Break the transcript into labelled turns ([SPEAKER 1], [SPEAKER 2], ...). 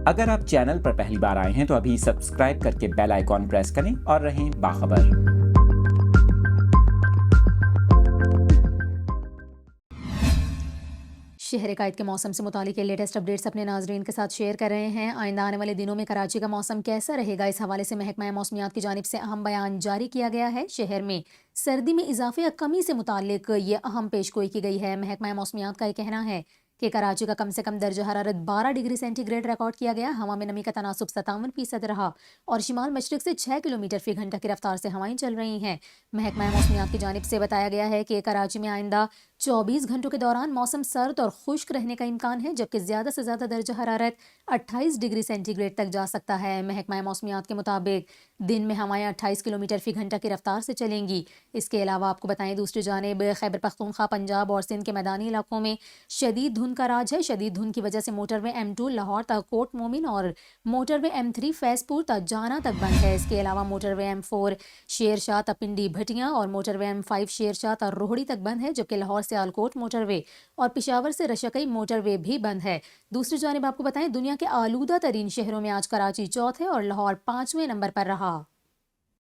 [SPEAKER 1] اگر آپ چینل پر پہلی بار آئے ہیں تو ابھی سبسکرائب کر کے بیل آئیکن پریس کریں اور رہیں باخبر۔
[SPEAKER 2] شہر قائد کے موسم سے متعلق لیٹسٹ اپڈیٹس اپنے ناظرین کے ساتھ شیئر کر رہے ہیں۔ آئندہ آنے والے دنوں میں کراچی کا موسم کیسا رہے گا، اس حوالے سے محکمہ موسمیات کی جانب سے اہم بیان جاری کیا گیا ہے۔ شہر میں سردی میں اضافے یا کمی سے متعلق یہ اہم پیشگوئی کی گئی ہے۔ محکمہ موسمیات کا یہ کہنا ہے کہ کراچی کا کم سے کم درجہ حرارت 12 ڈگری سینٹی گریڈ ریکارڈ کیا گیا۔ ہوا میں نمی کا تناسب 57% رہا اور شمال مشرق سے 6 کلومیٹر فی گھنٹہ کی رفتار سے ہوائیں چل رہی ہیں۔ محکمہ موسمیات کی جانب سے بتایا گیا ہے کہ کراچی میں آئندہ 24 گھنٹوں کے دوران موسم سرد اور خشک رہنے کا امکان ہے، جبکہ زیادہ سے زیادہ درجہ حرارت 28 ڈگری سینٹی گریڈ تک جا سکتا ہے۔ محکمہ موسمیات کے مطابق دن میں ہوائیں 28 کلومیٹر فی گھنٹہ کی رفتار سے چلیں گی۔ اس کے علاوہ آپ کو بتائیں دوسری جانب خیبر پختونخوا، پنجاب اور سندھ کے میدانی علاقوں میں شدید دھند کا راج ہے۔ شدید دھند کی وجہ سے موٹر وے M2 لاہور تا کوٹ مومن اور موٹر وے M3 فیض پور تا جانا تک بند ہے۔ اس کے علاوہ موٹر وے M4 شیر شاہ تا پنڈی بھٹیاں اور موٹر وے M5 شیر شاہ تا روہڑی تک بند ہے، جبکہ لاہور سے آلکوٹ موٹر وے اور پشاور سے رشکئی موٹر وے بھی بند ہے۔ دوسری جانب آپ کو بتائیں دنیا کے آلودہ ترین شہروں میں آج کراچی چوتھے اور لاہور 5ویں نمبر پر رہا۔